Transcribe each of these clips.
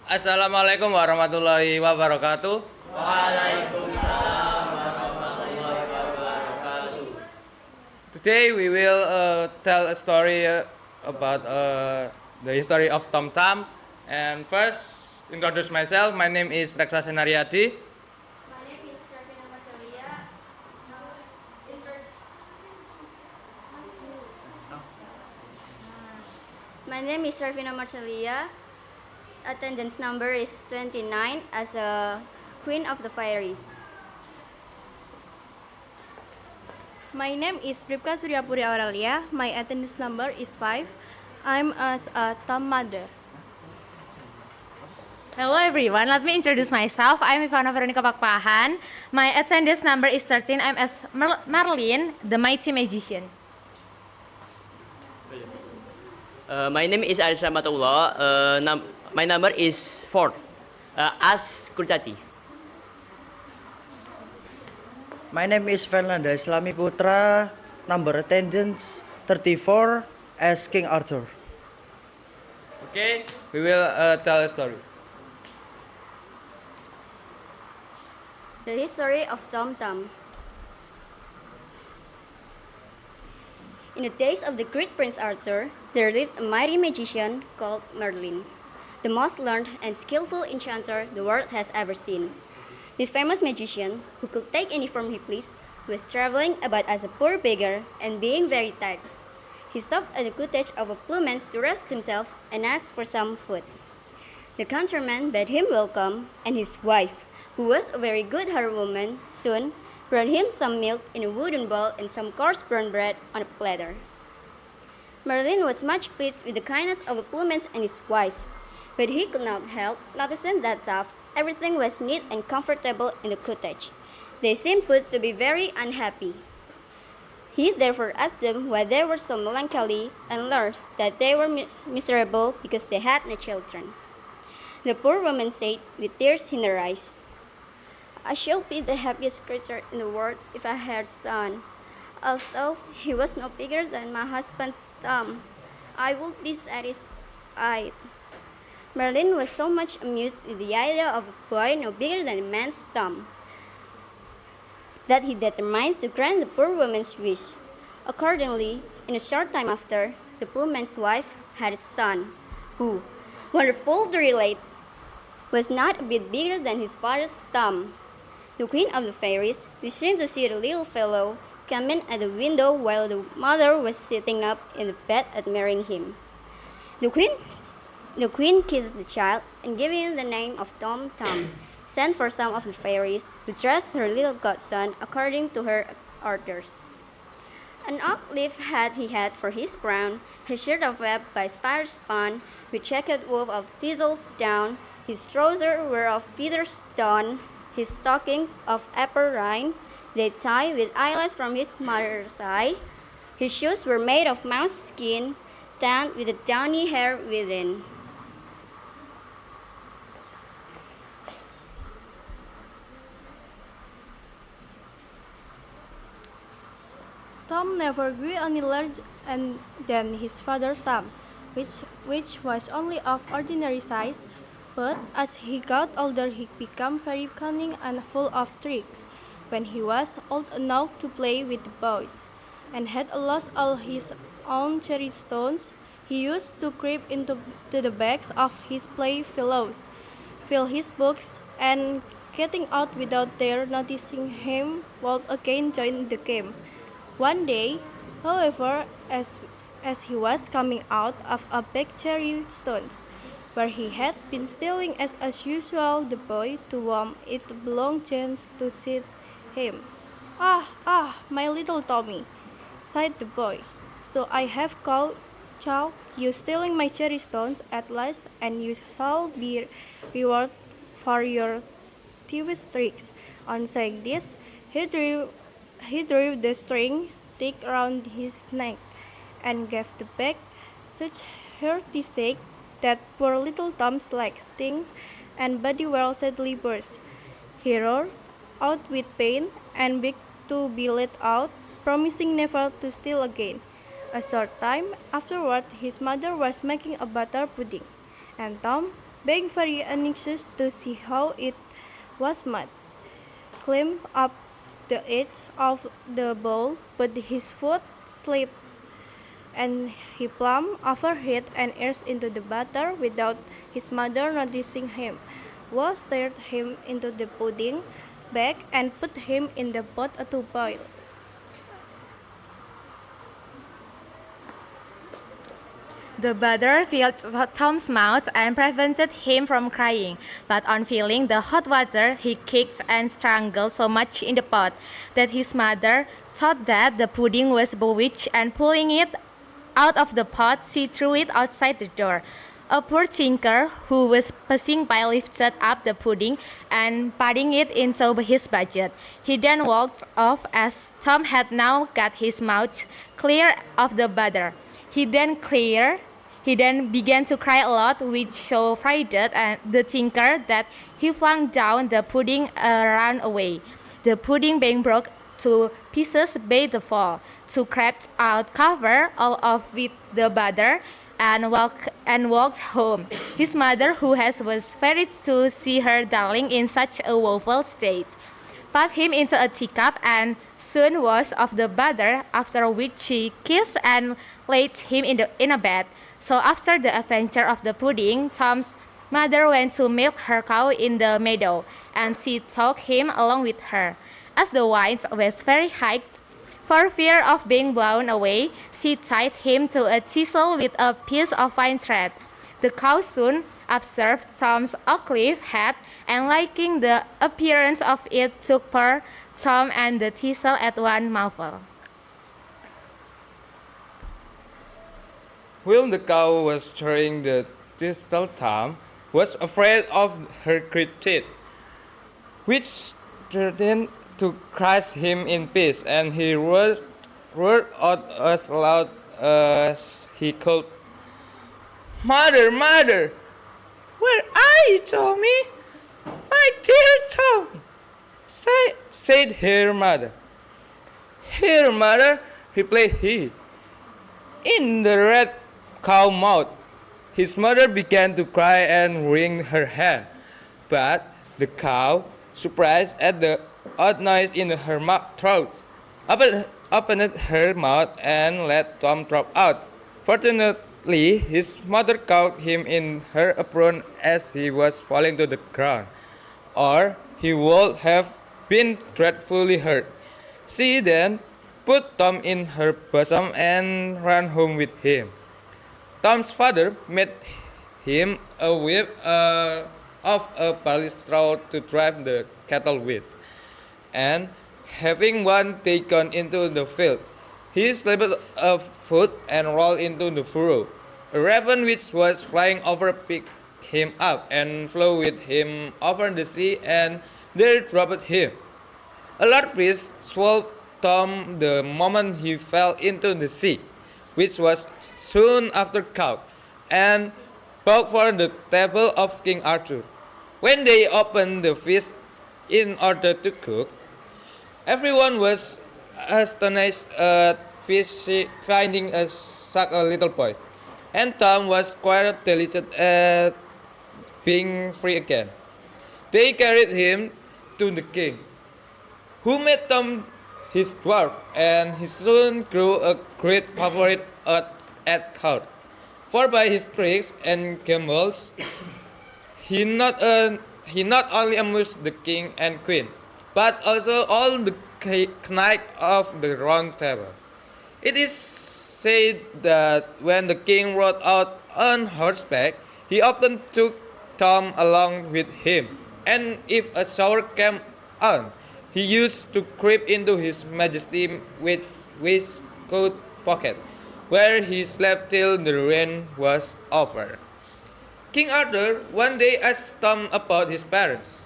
Assalamualaikum warahmatullahi wabarakatuh. Waalaikumsalam warahmatullahi wabarakatuh. Today we will tell a story about the history of Tom Tam. And first, introduce myself. My name is Reksa Senariadi. My name is Sarvina Marcelia. My name is Sarvina Marcelia. Attendance number is 29 as a Queen of the Fairies. My name is Pripka Suryapuri Aurelia. My attendance number is 5. I'm as a Tom mother. Hello everyone, let me introduce myself. I'm Ivana Veronica Pakpahan. My attendance number is 13. I'm as Merlin, the mighty magician. My name is Arisha Matullah. My number is 4. As Kurcaci. My name is Fernanda Islami Putra, number attendance 34 as King Arthur. Okay, we will tell a story. The history of Tom Tam. In the days of the great Prince Arthur, there lived a mighty magician called Merlin, the most learned and skillful enchanter the world has ever seen. This famous magician, who could take any form he pleased, was traveling about as a poor beggar and being very tired. He stopped at the cottage of a plowman to rest himself and asked for some food. The countryman bade him welcome, and his wife, who was a very good-hearted woman, soon brought him some milk in a wooden bowl and some coarse brown bread on a platter. Merlin was much pleased with the kindness of the plowman and his wife, but he could not help noticing that everything was neat and comfortable in the cottage. They seemed put to be very unhappy. He therefore asked them why they were so melancholy and learned that they were miserable because they had no children. The poor woman said with tears in her eyes, "I shall be the happiest creature in the world if I had a son. Although he was no bigger than my husband's thumb, I would be satisfied." Merlin was so much amused with the idea of a boy no bigger than a man's thumb that he determined to grant the poor woman's wish. Accordingly, in a short time after, the plowman's wife had a son, who, wonderful to relate, was not a bit bigger than his father's thumb. The Queen of the Fairies, wishing to see the little fellow, came in at the window while the mother was sitting up in the bed admiring him. The Queen kissed the child and giving him the name of Tom Tam, sent for some of the fairies, who dressed her little godson according to her orders. An oak leaf hat he had for his crown, his shirt of web by spiders spun, with checkered woof of thistles down, his trousers were of feathers done, his stockings of apple rind, they tied with eyelets from his mother's eye. His shoes were made of mouse skin, tanned with the downy hair within. Tom never grew any larger than his father Tom, which was only of ordinary size, but as he got older he became very cunning and full of tricks. When he was old enough to play with the boys, and had lost all his own cherry stones, he used to creep into the bags of his playfellows, fill his books, and getting out without their noticing him, would again join the game. One day, however, as he was coming out of a bag cherry stones, where he had been stealing as usual, the boy, to whom it belonged, chanced to see him. Ah, my little Tommy," sighed the boy, "so I have caught you stealing my cherry stones at last, and you shall be rewarded for your thievish tricks." On saying this, he drew the string thick around his neck, and gave the bag such hearty shake that poor little Tom's legs, sting, and body were sadly burst. He roared out with pain and begged to be let out, promising never to steal again. A short time afterward, his mother was making a butter pudding, and Tom, being very anxious to see how it was made, climbed up the edge of the bowl, but his foot slipped and he plumped over head and ears into the butter without his mother noticing him. Wa stirred him into the pudding bag and put him in the pot to boil. The butter filled Tom's mouth and prevented him from crying, but on filling the hot water, he kicked and strangled so much in the pot that his mother thought that the pudding was bewitched, and pulling it out of the pot, she threw it outside the door. A poor tinker who was passing by lifted up the pudding and putting it into his budget. He then walked off as Tom had now got his mouth clear of the butter. He then began to cry a lot, which so frightened the tinker that he flung down the pudding and ran away. The pudding being broke to pieces by the fall. To crept out, covered all of with the butter, and walked home. His mother, who was very to see her darling in such a woeful state, put him into a teacup and soon was of the butter, after which she kissed and laid him in a bed. So after the adventure of the pudding, Tom's mother went to milk her cow in the meadow, and she took him along with her. As the wind was very high, for fear of being blown away, she tied him to a chisel with a piece of fine thread. The cow soon observed Tom's oak-leaf hat, and liking the appearance of it, took poor Tom and the chisel at one mouthful. While the cow was chewing the thistle, Tom was afraid of her great teeth, which threatened to crush him in pieces, and he roared out as loud as he could, "Mother, mother, where are you, Tommy? My dear Tommy," said her mother. "Here, mother," replied he. In the red cow mouth, his mother began to cry and wring her hair, but the cow, surprised at the odd noise in her throat, opened her mouth and let Tom drop out. Fortunately, his mother caught him in her apron as he was falling to the ground, or he would have been dreadfully hurt. She then put Tom in her bosom and ran home with him. Tom's father made him a whip of a barley straw to drive the cattle with, and having one taken into the field, he slipped a foot and rolled into the furrow. A raven which was flying over picked him up and flew with him over the sea, and there dropped him. A large fish swallowed Tom the moment he fell into the sea, which was soon after caught and brought for the table of King Arthur. When they opened the fish in order to cook, everyone was astonished at finding such a little boy, and Tom was quite delighted at being free again. They carried him to the king, who made Tom his dwarf, and he soon grew a great favorite at court. For by his tricks and gambols, he not only amused the king and queen, but also all the knights of the Round Table. It is said that when the king rode out on horseback, he often took Tom along with him, and if a shower came on, he used to creep into his majesty's waistcoat pocket, where he slept till the rain was over. King Arthur one day asked Tom about his parents,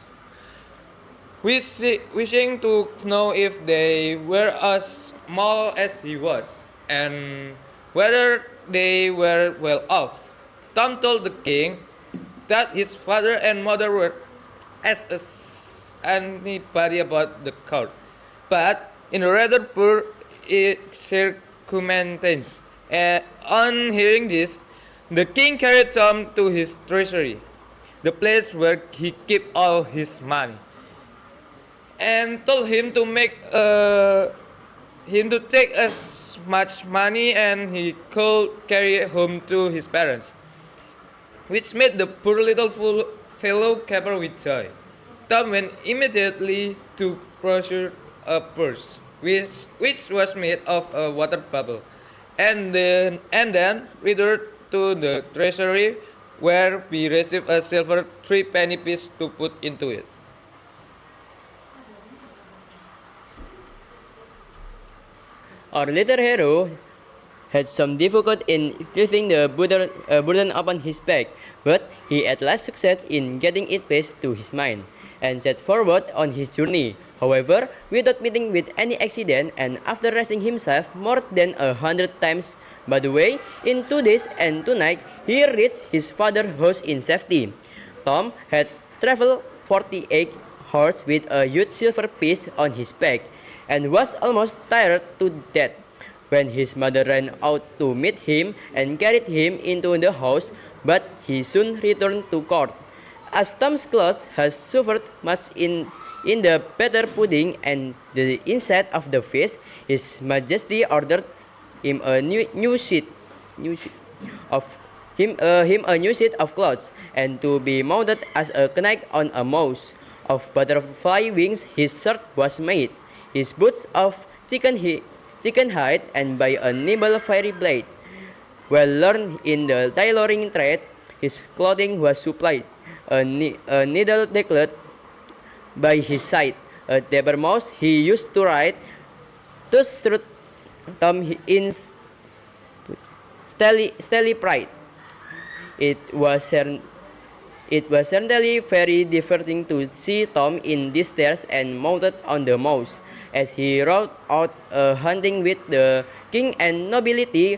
wishing to know if they were as small as he was, and whether they were well off. Tom told the king that his father and mother were as anybody about the court, but in a rather poor circumstance. On hearing this, the king carried Tom to his treasury, the place where he kept all his money, and told him to take as much money and he could carry home to his parents, which made the poor little fellow caper with joy. Tom went immediately to procure a purse, which was made of a water bubble, and then returned to the treasury, where we received a silver three-penny piece to put into it. Our little hero had some difficulty in lifting the burden upon his back, but he at last succeeded in getting it placed to his mind, and set forward on his journey. However, without meeting with any accident, and after resting himself more than 100 times by the way, in 2 days and 2 nights, he reached his father's house in safety. Tom had traveled 48 hours with a huge silver piece on his back, and was almost tired to death when his mother ran out to meet him and carried him into the house, but he soon returned to court. As Tom's clothes had suffered much in the batter pudding and the inside of the fish, His Majesty ordered him a new suit of clothes, and to be mounted as a knight on a mouse. Of butterfly wings his shirt was made, his boots of chicken hide, and by a nimble fiery blade. Well learned in the tailoring trade, his clothing was supplied, a needle declared by his side, a dapper mouse he used to ride, to strut Tom in stately pride. It was certainly very diverting to see Tom in distress and mounted on the mouse, as he rode out hunting with the king and nobility,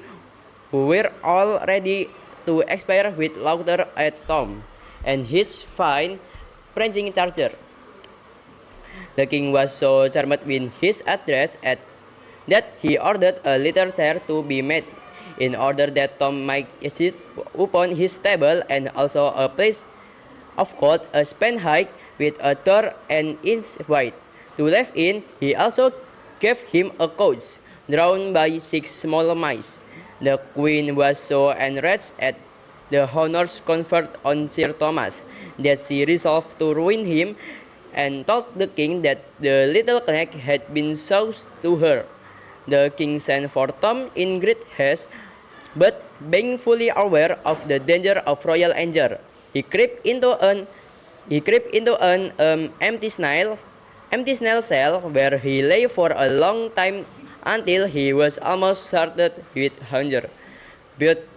who were all ready to expire with laughter at Tom and his fine prancing charger. The king was so charmed with his address that he ordered a little chair to be made, in order that Tom might sit upon his table, and also a place of gold, a span high, with a door an inch wide, to live in. He also gave him a coach drawn by 6 small mice. The queen was so enraged at the honors conferred on Sir Thomas that she resolved to ruin him, and told the king that the little knack had been soused to her. The king sent for Tom in great haste, but being fully aware of the danger of royal anger, he crept into an empty snail cell, where he lay for a long time until he was almost started with hunger. But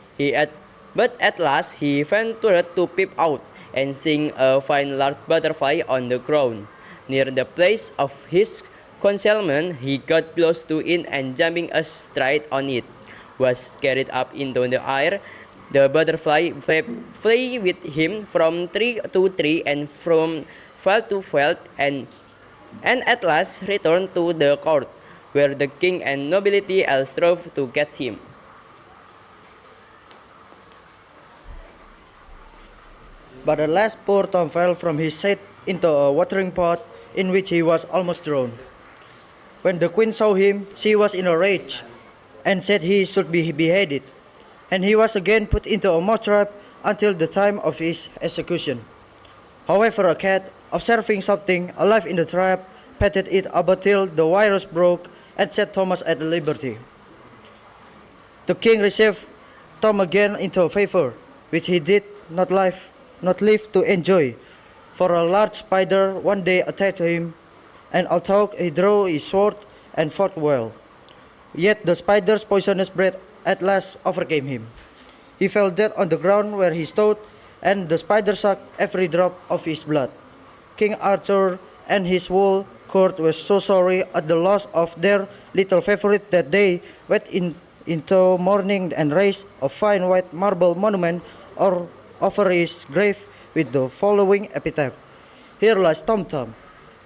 at last he ventured to peep out, and seeing a fine large butterfly on the ground near the place of his concealment, he got close to it, and jumping astride on it, was carried up into the air. The butterfly flew with him from tree to tree and from field to field, and at last returned to the court, where the king and nobility all strove to catch him. But at last poor Tom fell from his seat into a watering pot, in which he was almost drowned. When the queen saw him, she was in a rage, and said he should be beheaded, and he was again put into a mouse trap until the time of his execution. However, a cat, observing something alive in the trap, petted it about till the wires broke, and set Thomas at liberty. The king received Tom again into favor, which he did not live to enjoy, for a large spider one day attacked him, and although he drew his sword and fought well, yet the spider's poisonous breath at last overcame him. He fell dead on the ground where he stood, and the spider sucked every drop of his blood. King Arthur and his whole court were so sorry at the loss of their little favorite that they went into mourning and raised a fine white marble monument over his grave with the following epitaph: "Here lies Tom,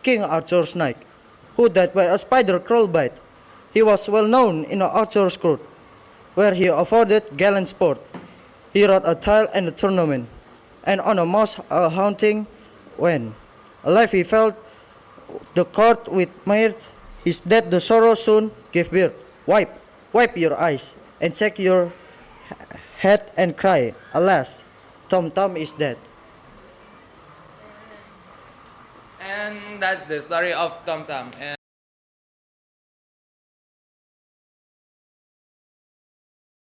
King Arthur's knight, who died by a spider crawl bite. He was well known in Arthur's court, where he afforded gallant sport. He rode a tile and a tournament, and on a mouse haunting when, alive he felt the cord with mirth, his dead the sorrow soon gave birth. Wipe your eyes, and shake your head and cry, alas, Tom is dead. And that's the story of Tom Tom.